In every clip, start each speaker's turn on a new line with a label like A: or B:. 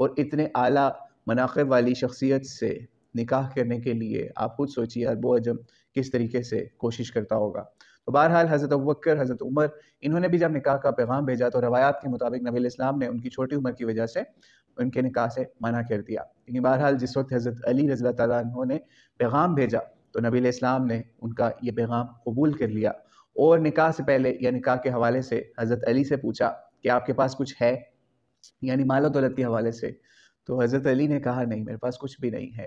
A: اور اتنے اعلیٰ مناقب والی شخصیت سے نکاح کرنے کے لیے آپ خود سوچیے ارب عجم کس طریقے سے کوشش کرتا ہوگا۔ تو بہرحال حضرت ابوبکر، حضرت عمر، انہوں نے بھی جب نکاح کا پیغام بھیجا تو روایات کے مطابق نبی علیہ السلام نے ان کی چھوٹی عمر کی وجہ سے ان کے نکاح سے منع کر دیا، لیکن بہرحال جس وقت حضرت علی رضی اللہ تعالیٰ عنہ نے پیغام بھیجا تو نبی علیہ السلام نے ان کا یہ پیغام قبول کر لیا، اور نکاح سے پہلے یا نکاح کے حوالے سے حضرت علی سے پوچھا کہ آپ کے پاس کچھ ہے، یعنی مال و دولت کے حوالے سے، تو حضرت علی نے کہا نہیں، میرے پاس کچھ بھی نہیں ہے۔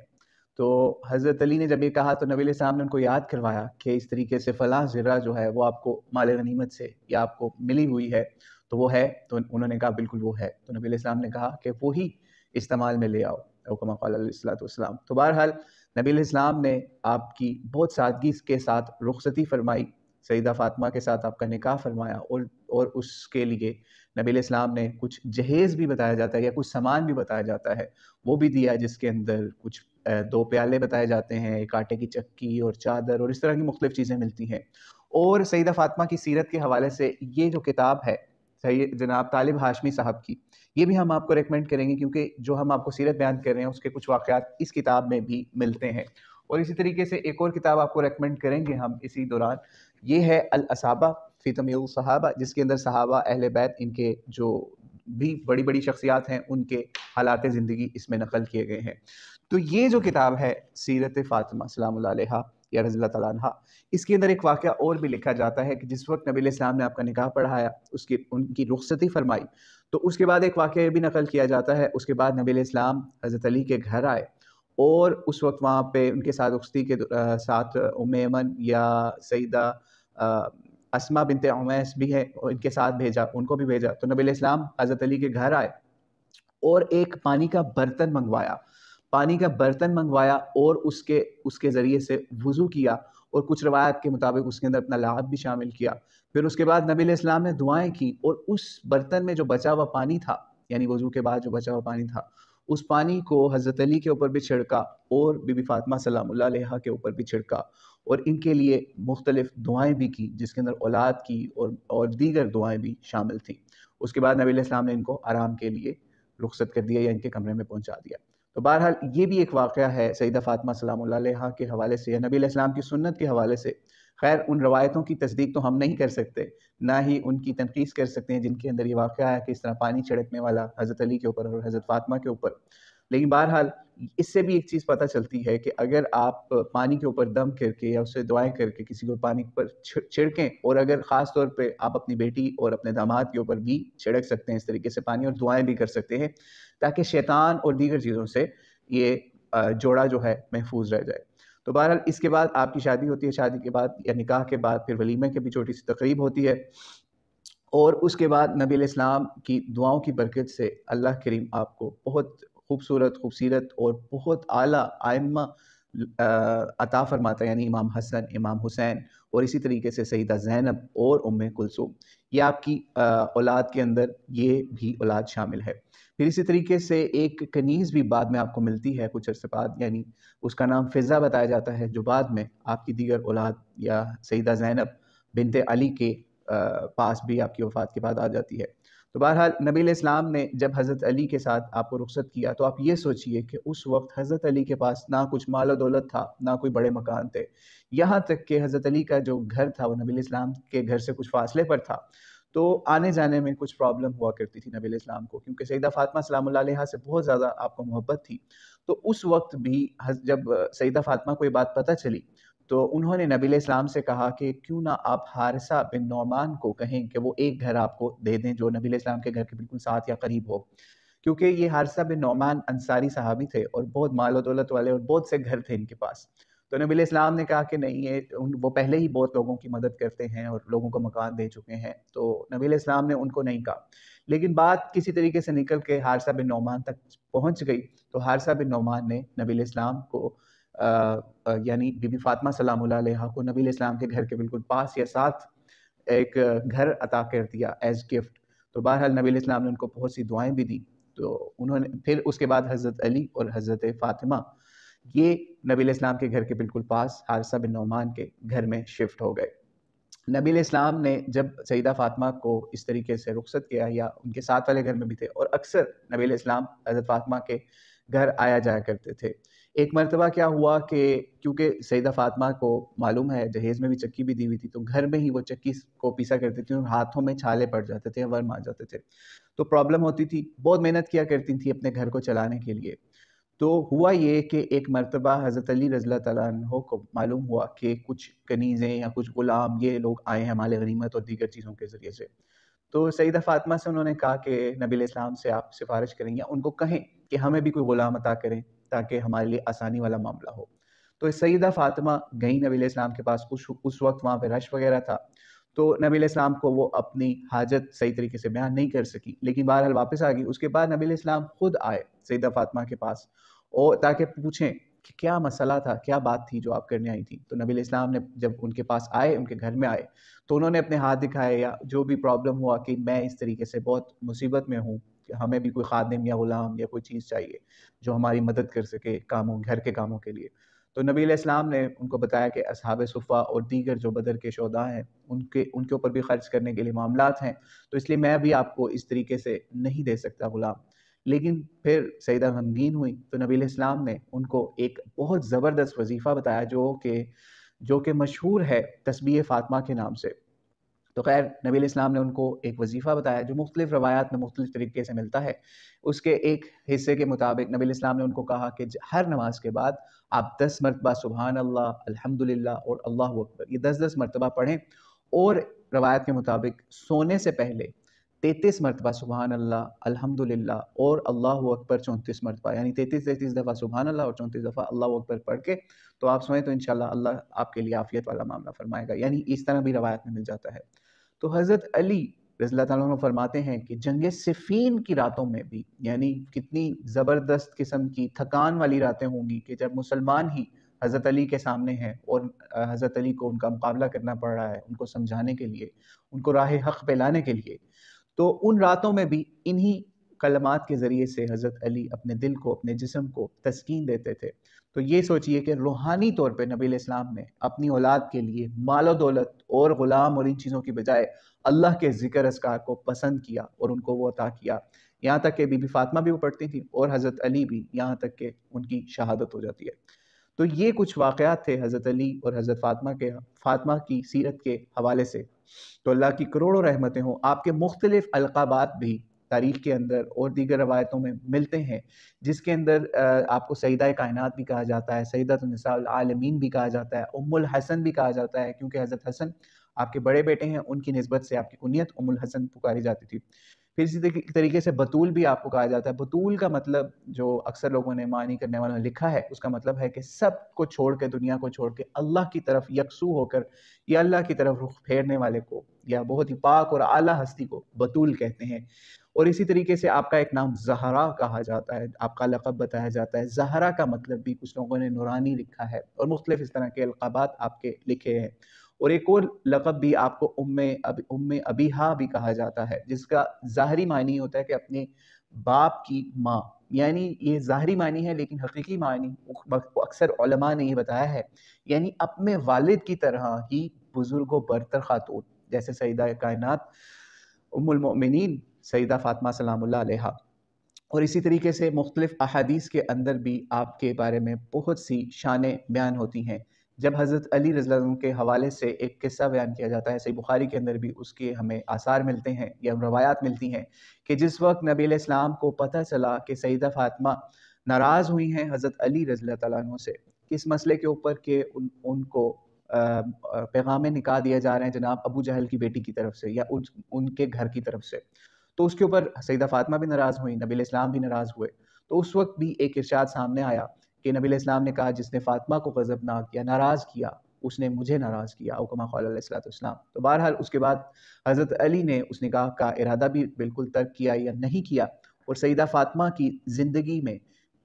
A: تو حضرت علی نے جب یہ کہا تو نبی علیہ السلام نے ان کو یاد کروایا کہ اس طریقے سے فلاں زرہ جو ہے وہ آپ کو مال غنیمت سے یا آپ کو ملی ہوئی ہے، تو وہ ہے؟ تو انہوں نے کہا بالکل وہ ہے۔ تو نبی علیہ السلام نے کہا کہ وہی استعمال میں لے آؤ، او کما قال علیہ الصلوۃ والسلام۔ تو بہرحال نبی علیہ السلام نے آپ کی بہت سادگی کے ساتھ رخصتی فرمائی، سیدہ فاطمہ کے ساتھ آپ کا نکاح فرمایا، اور اس کے لیے نبی علیہ السلام نے کچھ جہیز بھی بتایا جاتا ہے یا کچھ سامان بھی بتایا جاتا ہے وہ بھی دیا، جس کے اندر کچھ 2 پیالے بتائے جاتے ہیں، ایک آٹے کی چکی اور چادر اور اس طرح کی مختلف چیزیں ملتی ہیں۔ اور سیدہ فاطمہ کی سیرت کے حوالے سے یہ جو کتاب ہے جناب طالب ہاشمی صاحب کی، یہ بھی ہم آپ کو ریکمینڈ کریں گے، کیونکہ جو ہم آپ کو سیرت بیان کر رہے ہیں اس کے کچھ واقعات اس کتاب میں بھی ملتے ہیں۔ اور اسی طریقے سے ایک اور کتاب آپ کو ریکمینڈ کریں گے ہم اسی دوران، یہ ہے الاصابہ فی تمییز الصحابہ، جس کے اندر صحابہ اہل بیت ان کے جو بھی بڑی بڑی شخصیات ہیں ان کے حالات زندگی اس میں نقل کیے گئے ہیں۔ تو یہ جو کتاب ہے سیرت فاطمہ سلام اللہ علیہا یا رضی اللہ تعالیٰ عنہا، اس کے اندر ایک واقعہ اور بھی لکھا جاتا ہے کہ جس وقت نبی علیہ السلام نے آپ کا نکاح پڑھایا، ان کی رخصتی فرمائی، تو اس کے بعد ایک واقعہ یہ بھی نقل کیا جاتا ہے، اس کے بعد نبی علیہ السلام حضرت علی کے گھر آئے، اور اس وقت وہاں پہ ان کے ساتھ رخصتی کے ساتھ ام ایمن یا سیدہ اسماء بنت عمیس بھی ہے، اور ان کے ساتھ بھیجا، ان کو بھی بھیجا۔ تو نبی علیہ السلام حضرت علی کے گھر آئے اور ایک پانی کا برتن منگوایا اور اس کے ذریعے سے وضو کیا، اور کچھ روایات کے مطابق اس کے اندر اپنا لعاب بھی شامل کیا۔ پھر اس کے بعد نبی علیہ السلام نے دعائیں کی، اور اس برتن میں جو بچا ہوا پانی تھا، یعنی وضو کے بعد جو بچا ہوا پانی تھا، اس پانی کو حضرت علی کے اوپر بھی چھڑکا اور بی بی فاطمہ سلام اللہ علیہا کے اوپر بھی چھڑکا، اور ان کے لیے مختلف دعائیں بھی کی، جس کے اندر اولاد کی اور دیگر دعائیں بھی شامل تھیں۔ اس کے بعد نبی علیہ السلام نے ان کو آرام کے لیے رخصت کر دیا یا ان کے کمرے میں پہنچا دیا۔ تو بہرحال یہ بھی ایک واقعہ ہے سیدہ فاطمہ سلام اللہ علیہا کے حوالے سے یا نبی علیہ السلام کی سنت کے حوالے سے۔ خیر ان روایتوں کی تصدیق تو ہم نہیں کر سکتے، نہ ہی ان کی تنقیص کر سکتے ہیں جن کے اندر یہ واقعہ ہے کہ اس طرح پانی چھڑکنے والا حضرت علی کے اوپر اور حضرت فاطمہ کے اوپر۔ لیکن بہرحال اس سے بھی ایک چیز پتہ چلتی ہے کہ اگر آپ پانی کے اوپر دم کر کے یا اس سے دعائیں کر کے کسی کو پانی پر چھڑکیں، اور اگر خاص طور پہ آپ اپنی بیٹی اور اپنے داماد کے اوپر بھی چھڑک سکتے ہیں اس طریقے سے پانی، اور دعائیں بھی کر سکتے ہیں تاکہ شیطان اور دیگر چیزوں سے یہ جوڑا جو ہے محفوظ رہ جائے۔ تو بہرحال اس کے بعد آپ کی شادی ہوتی ہے، شادی کے بعد یا نکاح کے بعد پھر ولیمے کی بھی چھوٹی سی تقریب ہوتی ہے، اور اس کے بعد نبی علیہ السلام کی دعاؤں کی برکت سے اللہ کریم آپ کو بہت خوبصورت اور بہت اعلیٰ ائمہ عطا فرماتا ہے، یعنی امام حسن، امام حسین، اور اسی طریقے سے سیدہ زینب اور ام کلثوم، یہ آپ کی اولاد کے اندر یہ بھی اولاد شامل ہے۔ پھر اسی طریقے سے ایک کنیز بھی بعد میں آپ کو ملتی ہے کچھ عرصے بعد، یعنی اس کا نام فضہ بتایا جاتا ہے، جو بعد میں آپ کی دیگر اولاد یا سیدہ زینب بنت علی کے پاس بھی آپ کی وفات کے بعد آ جاتی ہے۔ تو بہرحال نبی علیہ السلام نے جب حضرت علی کے ساتھ آپ کو رخصت کیا تو آپ یہ سوچئے کہ اس وقت حضرت علی کے پاس نہ کچھ مال و دولت تھا، نہ کوئی بڑے مکان تھے، یہاں تک کہ حضرت علی کا جو گھر تھا وہ نبی علیہ السلام کے گھر سے کچھ فاصلے پر تھا، تو آنے جانے میں کچھ پرابلم ہوا کرتی تھی نبی علیہ السلام کو، کیونکہ سیدہ فاطمہ سلام اللہ علیہا سے بہت زیادہ آپ کو محبت تھی۔ تو اس وقت بھی جب سیدہ فاطمہ کو یہ بات پتہ چلی تو انہوں نے نبی علیہ السلام سے کہا کہ کیوں نہ آپ حارثہ بن نعمان کو کہیں کہ وہ ایک گھر آپ کو دے دیں جو نبی علیہ السلام کے گھر کے بالکل ساتھ یا قریب ہو، کیونکہ یہ حارثہ بن نعمان انصاری صحابی تھے اور بہت مال و دولت والے اور بہت سے گھر تھے ان کے پاس۔ تو نبی علیہ السلام نے کہا کہ نہیں، وہ پہلے ہی بہت لوگوں کی مدد کرتے ہیں اور لوگوں کو مکان دے چکے ہیں، تو نبی علیہ السلام نے ان کو نہیں کہا۔ لیکن بات کسی طریقے سے نکل کے حارثہ بن نعمان تک پہنچ گئی، تو حارثہ بن نعمان نے نبی علیہ السلام کو یعنی بی بی فاطمہ سلام اللہ علیہا کو نبی علیہ السلام کے گھر کے بالکل پاس یا ساتھ ایک گھر عطا کر دیا ایز گفٹ۔ تو بہرحال نبی علیہ السلام نے ان کو بہت سی دعائیں بھی دی، تو انہوں نے پھر اس کے بعد حضرت علی اور حضرت فاطمہ یہ نبی علیہ السلام کے گھر کے بالکل پاس حارثہ بن نعمان کے گھر میں شفٹ ہو گئے۔ نبی علیہ السلام نے جب سیدہ فاطمہ کو اس طریقے سے رخصت کیا، یا ان کے ساتھ والے گھر میں بھی تھے، اور اکثر نبی علیہ السلام حضرت فاطمہ کے گھر آیا جایا کرتے تھے۔ ایک مرتبہ کیا ہوا کہ کیونکہ سیدہ فاطمہ کو معلوم ہے جہیز میں بھی چکی بھی دی ہوئی تھی، تو گھر میں ہی وہ چکی کو پیسا کرتی تھی اور ہاتھوں میں چھالے پڑ جاتے تھے، ورم آ جاتے تھے، تو پرابلم ہوتی تھی، بہت محنت کیا کرتی تھی اپنے گھر کو چلانے کے لیے۔ تو ہوا یہ کہ ایک مرتبہ حضرت علی رضی اللہ تعالیٰ عنہ کو معلوم ہوا کہ کچھ کنیزیں یا کچھ غلام یہ لوگ آئے ہیں مال غنیمت اور دیگر چیزوں کے ذریعے سے، تو سیدہ فاطمہ سے انہوں نے کہا کہ نبی علیہ السلام سے آپ سفارش کریں یا ان کو کہیں کہ ہمیں بھی کوئی غلام عطا کریں تاکہ ہمارے لیے آسانی والا معاملہ ہو۔ تو سیدہ فاطمہ گئیں نبی علیہ السلام کے پاس، اس وقت وہاں پہ رش وغیرہ تھا، تو نبی علیہ السلام کو وہ اپنی حاجت صحیح طریقے سے بیان نہیں کر سکی، لیکن بہرحال واپس آ گئی۔ اس کے بعد نبی علیہ السلام خود آئے سیدہ فاطمہ کے پاس، اور تاکہ پوچھیں کہ کیا مسئلہ تھا، کیا بات تھی جو آپ کرنے آئی تھی۔ تو نبی علیہ السلام نے جب ان کے پاس آئے، ان کے گھر میں آئے، تو انہوں نے اپنے ہاتھ دکھائے یا جو بھی پرابلم ہوا کہ میں اس طریقے سے بہت مصیبت میں ہوں کہ ہمیں بھی کوئی خادم یا غلام یا کوئی چیز چاہیے جو ہماری مدد کر سکے کاموں، گھر کے کاموں کے لیے۔ تو نبی علیہ السلام نے ان کو بتایا کہ اصحاب صفہ اور دیگر جو بدر کے شہداء ہیں ان کے اوپر بھی خرچ کرنے کے لیے معاملات ہیں، تو اس لیے میں بھی آپ کو اس طریقے سے نہیں دے سکتا غلام۔ لیکن پھر سیدہ غمگین ہوئی تو نبی علیہ السلام نے ان کو ایک بہت زبردست وظیفہ بتایا جو کہ مشہور ہے تسبیح فاطمہ کے نام سے۔ تو خیر نبی علیہ السلام نے ان کو ایک وظیفہ بتایا جو مختلف روایات میں مختلف طریقے سے ملتا ہے۔ اس کے ایک حصے کے مطابق نبی علیہ السلام نے ان کو کہا کہ ہر نماز کے بعد آپ 10 مرتبہ سبحان اللہ، الحمدللہ اور اللہ اکبر، یہ 10 مرتبہ پڑھیں، اور روایت کے مطابق سونے سے پہلے 33 مرتبہ سبحان اللہ، الحمدللہ اور اللہ اکبر 34 مرتبہ، یعنی 33 دفعہ سبحان اللہ اور 34 دفعہ اللہ اکبر پڑھ کے تو آپ سوئیں، تو انشاءاللہ اللہ آپ کے لیے عافیت والا معاملہ فرمائے گا، یعنی اس طرح بھی روایت میں مل جاتا ہے۔ تو حضرت علی رضی اللہ تعالیٰ عنہ فرماتے ہیں کہ جنگ صفین کی راتوں میں بھی، یعنی کتنی زبردست قسم کی تھکان والی راتیں ہوں گی کہ جب مسلمان ہی حضرت علی کے سامنے ہیں اور حضرت علی کو ان کا مقابلہ کرنا پڑ رہا ہے، ان کو سمجھانے کے لیے، ان کو راہ حق پہ لانے کے لیے، تو ان راتوں میں بھی انہی کلمات کے ذریعے سے حضرت علی اپنے دل کو، اپنے جسم کو تسکین دیتے تھے۔ تو یہ سوچئے کہ روحانی طور پہ نبی علیہ السلام نے اپنی اولاد کے لیے مال و دولت اور غلام اور ان چیزوں کی بجائے اللہ کے ذکر اذکار کو پسند کیا اور ان کو وہ عطا کیا، یہاں تک کہ بی بی فاطمہ بھی وہ پڑھتی تھی اور حضرت علی بھی، یہاں تک کہ ان کی شہادت ہو جاتی ہے۔ تو یہ کچھ واقعات تھے حضرت علی اور حضرت فاطمہ کی سیرت کے حوالے سے۔ تو اللہ کی کروڑوں رحمتیں ہوں، آپ کے مختلف القابات بھی تاریخ کے اندر اور دیگر روایتوں میں ملتے ہیں، جس کے اندر آپ کو سیدہ کائنات بھی کہا جاتا ہے، سیدۃ النساء العالمین بھی کہا جاتا ہے، ام الحسن بھی کہا جاتا ہے، کیونکہ حضرت حسن آپ کے بڑے بیٹے ہیں، ان کی نسبت سے آپ کی کنیت ام الحسن پکاری جاتی تھی۔ پھر اسی طریقے سے بطول بھی آپ کو کہا جاتا ہے۔ بطول کا مطلب جو اکثر لوگوں نے معنی کرنے والوں نے لکھا ہے، اس کا مطلب ہے کہ سب کو چھوڑ کے، دنیا کو چھوڑ کے اللہ کی طرف یکسو ہو کر یا اللہ کی طرف رخ پھیرنے والے کو، یا بہت ہی پاک اور اعلیٰ ہستی کو بطول کہتے ہیں۔ اور اسی طریقے سے آپ کا ایک نام زہرا کہا جاتا ہے، آپ کا لقب بتایا جاتا ہے۔ زہرا کا مطلب بھی کچھ لوگوں نے نورانی لکھا ہے، اور مختلف اس طرح کے القابات آپ کے لکھے ہیں۔ اور ایک اور لقب بھی آپ کو ام ابیہا بھی کہا جاتا ہے، جس کا ظاہری معنی ہوتا ہے کہ اپنے باپ کی ماں، یعنی یہ ظاہری معنی ہے، لیکن حقیقی معنی اکثر علماء نے یہ بتایا ہے، یعنی اپنے والد کی طرح ہی بزرگ و برتر خاتون، جیسے سیدہ کائنات ام المؤمنین سیدہ فاطمہ سلام اللہ علیہا۔ اور اسی طریقے سے مختلف احادیث کے اندر بھی آپ کے بارے میں بہت سی شانیں بیان ہوتی ہیں۔ جب حضرت علی رضی اللہ عنہ کے حوالے سے ایک قصہ بیان کیا جاتا ہے، صحیح بخاری کے اندر بھی اس کے ہمیں آثار ملتے ہیں یا روایات ملتی ہیں کہ جس وقت نبی علیہ السلام کو پتہ چلا کہ سیدہ فاطمہ ناراض ہوئی ہیں حضرت علی رضی اللہ تعالیٰ عنہ سے کس مسئلے کے اوپر کہ ان کو پیغام نکاح دیا جا رہے ہیں جناب ابو جہل کی بیٹی کی طرف سے یا ان کے گھر کی طرف سے، تو اس کے اوپر سیدہ فاطمہ بھی ناراض ہوئی، نبی علیہ السلام بھی ناراض ہوئے۔ تو اس وقت بھی ایک ارشاد سامنے آیا کہ نبی علیہ السلام نے کہا جس نے فاطمہ کو غضبناک یا ناراض کیا، اس نے مجھے ناراض کیا، او کما قال علیہ الصلوۃ والسلام۔ تو بہرحال اس کے بعد حضرت علی نے اس نکاح کا ارادہ بھی بالکل ترک کیا یا نہیں کیا، اور سیدہ فاطمہ کی زندگی میں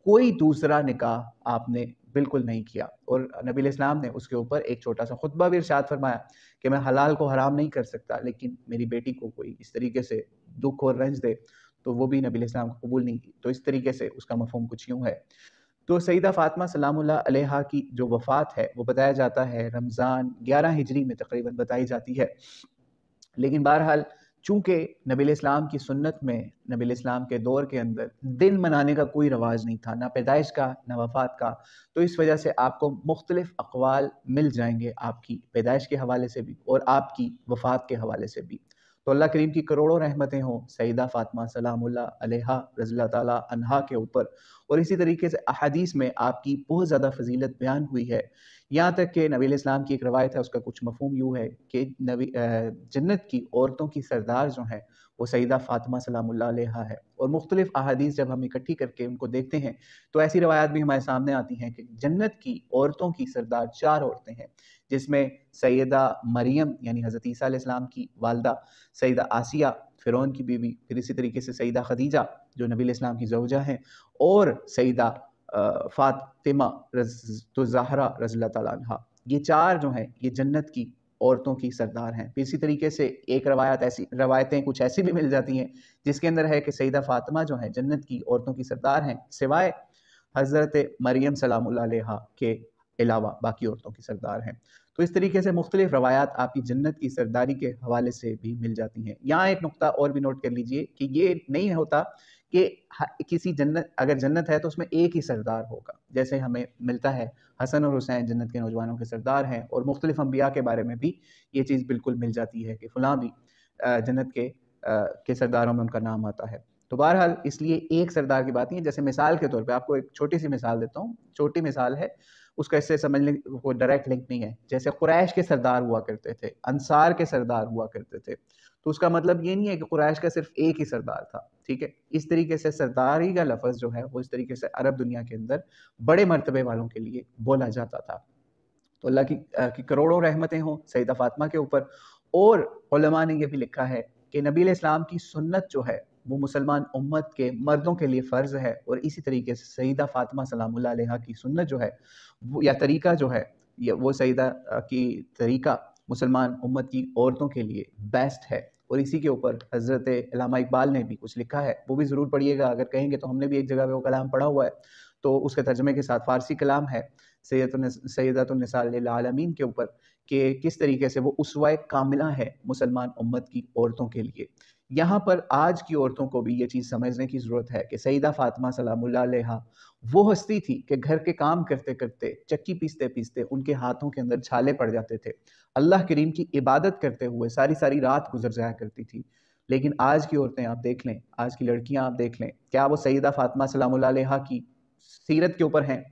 A: کوئی دوسرا نکاح آپ نے بالکل نہیں کیا، اور نبی علیہ السلام نے اس کے اوپر ایک چھوٹا سا خطبہ بھی ارشاد فرمایا کہ میں حلال کو حرام نہیں کر سکتا، لیکن میری بیٹی کو کوئی اس طریقے سے دکھ اور رنج دے تو وہ بھی نبی علیہ السلام کو قبول نہیں کی۔ تو اس طریقے سے اس کا مفہوم کچھ یوں ہے۔ تو سیدہ فاطمہ سلام اللہ علیہا کی جو وفات ہے وہ بتایا جاتا ہے رمضان 11 ہجری میں تقریباً بتائی جاتی ہے، لیکن بہرحال چونکہ نبی الاسلام کی سنت میں، نبی الاسلام کے دور کے اندر دن منانے کا کوئی رواج نہیں تھا، نہ پیدائش کا نہ وفات کا، تو اس وجہ سے آپ کو مختلف اقوال مل جائیں گے آپ کی پیدائش کے حوالے سے بھی اور آپ کی وفات کے حوالے سے بھی۔ تو اللہ کریم کی کروڑوں رحمتیں ہوں سیدہ فاطمہ سلام اللہ علیہا رضی اللہ تعالیٰ عنہا کے اوپر، اور اسی طریقے سے احادیث میں آپ کی بہت زیادہ فضیلت بیان ہوئی ہے، یہاں تک کہ نبی الاسلام کی ایک روایت ہے، اس کا کچھ مفہوم یوں ہے کہ جنت کی عورتوں کی سردار جو ہیں وہ سیدہ فاطمہ سلام اللہ علیہا ہے، اور مختلف احادیث جب ہم اکٹھی کر کے ان کو دیکھتے ہیں تو ایسی روایات بھی ہمارے سامنے آتی ہیں کہ جنت کی عورتوں کی سردار 4 عورتیں ہیں، جس میں سیدہ مریم یعنی حضرت عیسیٰ علیہ السلام کی والدہ، سیدہ آسیہ فرعون کی بیوی، پھر اسی طریقے سے سیدہ خدیجہ جو نبی علیہ السلام کی زوجہ ہیں، اور سیدہ فاطمہ الزہرا رضی اللہ تعالیٰ عنہ، یہ 4 جو ہیں یہ جنت کی عورتوں کی سردار ہیں۔ پھر اسی طریقے سے ایک روایتیں کچھ ایسی بھی مل جاتی ہیں جس کے اندر ہے کہ سیدہ فاطمہ جو ہیں جنت کی عورتوں کی سردار ہیں، سوائے حضرت مریم سلام اللہ علیہا کے علاوہ باقی عورتوں کی سردار ہیں۔ تو اس طریقے سے مختلف روایات آپ کی جنت کی سرداری کے حوالے سے بھی مل جاتی ہیں۔ یہاں ایک نقطہ اور بھی نوٹ کر لیجئے کہ یہ نہیں ہوتا کہ کسی اگر جنت ہے تو اس میں ایک ہی سردار ہوگا، جیسے ہمیں ملتا ہے حسن اور حسین جنت کے نوجوانوں کے سردار ہیں، اور مختلف انبیاء کے بارے میں بھی یہ چیز بالکل مل جاتی ہے کہ فلاں بھی جنت کے سرداروں میں ان کا نام آتا ہے۔ تو بہرحال اس لیے ایک سردار کی بات نہیں ہے، جیسے مثال کے طور پہ آپ کو ایک چھوٹی سی مثال دیتا ہوں، چھوٹی مثال ہے، اس کا اس سے سمجھنے کو ڈائریکٹ لنک نہیں ہے۔ جیسے قریش کے سردار ہوا کرتے تھے، انصار کے سردار ہوا کرتے تھے، تو اس کا مطلب یہ نہیں ہے کہ قریش کا صرف ایک ہی سردار تھا، ٹھیک ہے؟ اس طریقے سے سرداری کا لفظ جو ہے وہ اس طریقے سے عرب دنیا کے اندر بڑے مرتبے والوں کے لیے بولا جاتا تھا۔ تو اللہ کی کروڑوں رحمتیں ہوں سیدہ فاطمہ کے اوپر، اور علماء نے یہ بھی لکھا ہے کہ نبی علیہ السلام کی سنت جو ہے وہ مسلمان امت کے مردوں کے لیے فرض ہے، اور اسی طریقے سے سیدہ فاطمہ سلام اللہ علیہا کی سنت جو ہے یا طریقہ جو ہے وہ سیدہ کی طریقہ مسلمان امت کی عورتوں کے لیے بیسٹ ہے۔ اور اسی کے اوپر حضرت علامہ اقبال نے بھی کچھ لکھا ہے، وہ بھی ضرور پڑھیے گا، اگر کہیں گے تو ہم نے بھی ایک جگہ پہ وہ کلام پڑھا ہوا ہے، تو اس کے ترجمے کے ساتھ فارسی کلام ہے سیدۃ النساء للعالمین کے اوپر، کہ کس طریقے سے وہ اسوہ کاملہ ہے مسلمان امت کی عورتوں کے لیے۔ یہاں پر آج کی عورتوں کو بھی یہ چیز سمجھنے کی ضرورت ہے کہ سیدہ فاطمہ سلام اللہ علیہا وہ ہستی تھی کہ گھر کے کام کرتے کرتے، چکی پیستے پیستے ان کے ہاتھوں کے اندر چھالے پڑ جاتے تھے، اللہ کریم کی عبادت کرتے ہوئے ساری ساری رات گزر جایا کرتی تھی۔ لیکن آج کی عورتیں آپ دیکھ لیں، آج کی لڑکیاں آپ دیکھ لیں، کیا وہ سیدہ فاطمہ سلام اللہ علیہا کی سیرت کے اوپر ہیں؟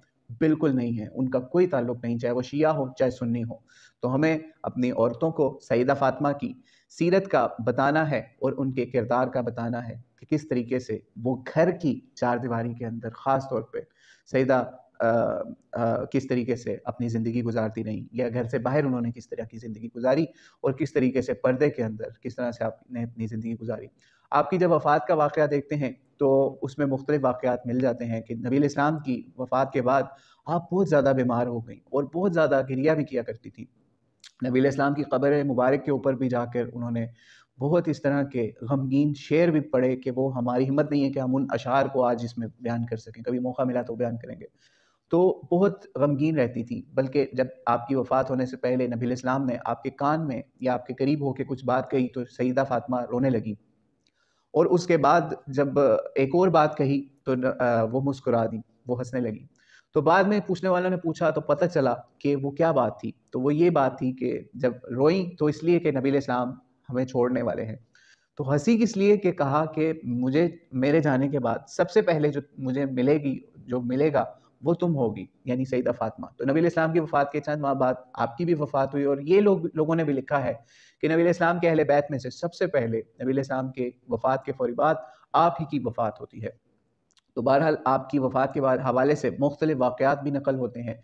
A: بالکل نہیں ہے، ان کا کوئی تعلق نہیں، چاہے وہ شیعہ ہو چاہے سنی ہو۔ تو ہمیں اپنی عورتوں کو سیدہ فاطمہ کی سیرت کا بتانا ہے اور ان کے کردار کا بتانا ہے کہ کس طریقے سے وہ گھر کی چار دیواری کے اندر خاص طور پہ سیدہ کس طریقے سے اپنی زندگی گزارتی رہیں، یا گھر سے باہر انہوں نے کس طرح کی زندگی گزاری، اور کس طریقے سے پردے کے اندر کس طرح سے آپ نے اپنی زندگی گزاری۔ آپ کی جب وفات کا واقعہ دیکھتے ہیں تو اس میں مختلف واقعات مل جاتے ہیں کہ نبی علیہ السلام کی وفات کے بعد آپ بہت زیادہ بیمار ہو گئیں اور بہت زیادہ گریہ بھی کیا کرتی تھی۔ نبی علیہ السلام کی قبر مبارک کے اوپر بھی جا کر انہوں نے بہت اس طرح کے غمگین شعر بھی پڑھے کہ وہ ہماری ہمت نہیں ہے کہ ہم ان اشعار کو آج اس میں بیان کر سکیں، کبھی موقع ملا تو بیان کریں گے۔ تو بہت غمگین رہتی تھی، بلکہ جب آپ کی وفات ہونے سے پہلے نبی علیہ السلام نے آپ کے کان میں یا آپ کے قریب ہو کے کچھ بات کہی تو سیدہ فاطمہ رونے لگی، اور اس کے بعد جب ایک اور بات کہی تو وہ مسکرا دی، وہ ہنسنے لگی۔ تو بعد میں پوچھنے والوں نے پوچھا تو پتہ چلا کہ وہ کیا بات تھی، تو وہ یہ بات تھی کہ جب روئیں تو اس لیے کہ نبی علیہ السلام ہمیں چھوڑنے والے ہیں، تو ہنسی کس لیے کہ کہا کہ مجھے میرے جانے کے بعد سب سے پہلے جو مجھے ملے گا وہ تم ہوگی، یعنی سیدہ فاطمہ۔ تو نبی علیہ السلام کی وفات کے چند ماہ بعد آپ کی بھی وفات ہوئی، اور یہ لوگوں نے بھی لکھا ہے کہ نبی علیہ السلام کے اہل بیت میں سے سب سے پہلے نبی علیہ السلام کے وفات کے فوری بعد آپ ہی کی وفات ہوتی ہے۔ تو بہرحال آپ کی وفات کے بعد حوالے سے مختلف واقعات بھی نقل ہوتے ہیں۔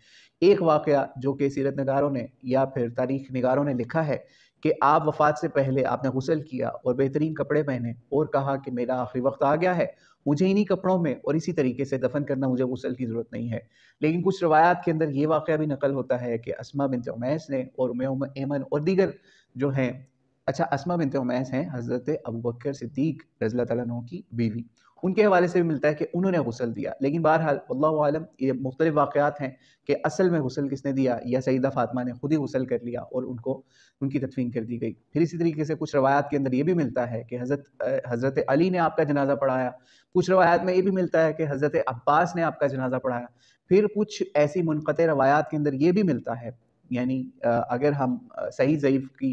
A: ایک واقعہ جو کہ سیرت نگاروں نے یا پھر تاریخ نگاروں نے لکھا ہے کہ آپ وفات سے پہلے آپ نے غسل کیا اور بہترین کپڑے پہنے اور کہا کہ میرا آخری وقت آ گیا ہے، مجھے انہی کپڑوں میں اور اسی طریقے سے دفن کرنا، مجھے غسل کی ضرورت نہیں ہے۔ لیکن کچھ روایات کے اندر یہ واقعہ بھی نقل ہوتا ہے کہ اسماء بنت عمیس نے اور ام ایمن اور دیگر جو ہیں اچھا، اسما بنت عمیس ہیں حضرت ابوبکر صدیق رضی اللہ تعالیٰ عنہ کی بیوی، ان کے حوالے سے بھی ملتا ہے کہ انہوں نے غسل دیا، لیکن بہرحال واللہ عالم یہ مختلف واقعات ہیں کہ اصل میں غسل کس نے دیا، یا سیدہ فاطمہ نے خود ہی غسل کر لیا اور ان کی تدفین کر دی گئی۔ پھر اسی طریقے سے کچھ روایات کے اندر یہ بھی ملتا ہے کہ حضرت علی نے آپ کا جنازہ پڑھایا، کچھ روایات میں یہ بھی ملتا ہے کہ حضرت عباس نے آپ کا جنازہ پڑھایا، پھر کچھ ایسی منقطع روایات کے اندر یہ بھی ملتا ہے، یعنی اگر ہم صحیح ضعیف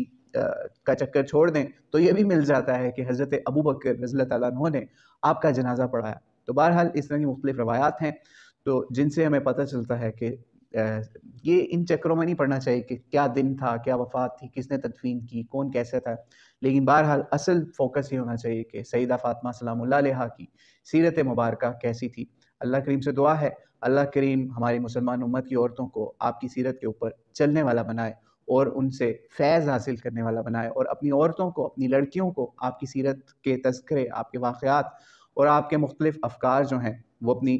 A: کا چکر چھوڑ دیں تو یہ بھی مل جاتا ہے کہ حضرت ابوبکر رضی اللہ تعالیٰ عنہ نے آپ کا جنازہ پڑھایا۔ تو بہرحال اس طرح کی مختلف روایات ہیں تو جن سے ہمیں پتہ چلتا ہے کہ یہ ان چکروں میں نہیں پڑنا چاہیے کہ کیا دن تھا، کیا وفات تھی، کس نے تدفین کی، کون کیسے تھا، لیکن بہرحال اصل فوکس یہ ہونا چاہیے کہ سیدہ فاطمہ سلام اللہ علیہا کی سیرت مبارکہ کیسی تھی۔ اللہ کریم سے دعا ہے اللہ کریم ہماری مسلمان امت کی عورتوں کو آپ کی سیرت کے اوپر چلنے والا بنائے اور ان سے فیض حاصل کرنے والا بنائے، اور اپنی عورتوں کو، اپنی لڑکیوں کو آپ کی سیرت کے تذکرے، آپ کے واقعات اور آپ کے مختلف افکار جو ہیں وہ اپنی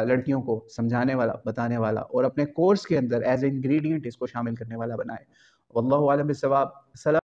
A: لڑکیوں کو سمجھانے والا، بتانے والا اور اپنے کورس کے اندر ایز اے انگریڈینٹ اس کو شامل کرنے والا بنائے۔ واللہ عالم بالصواب۔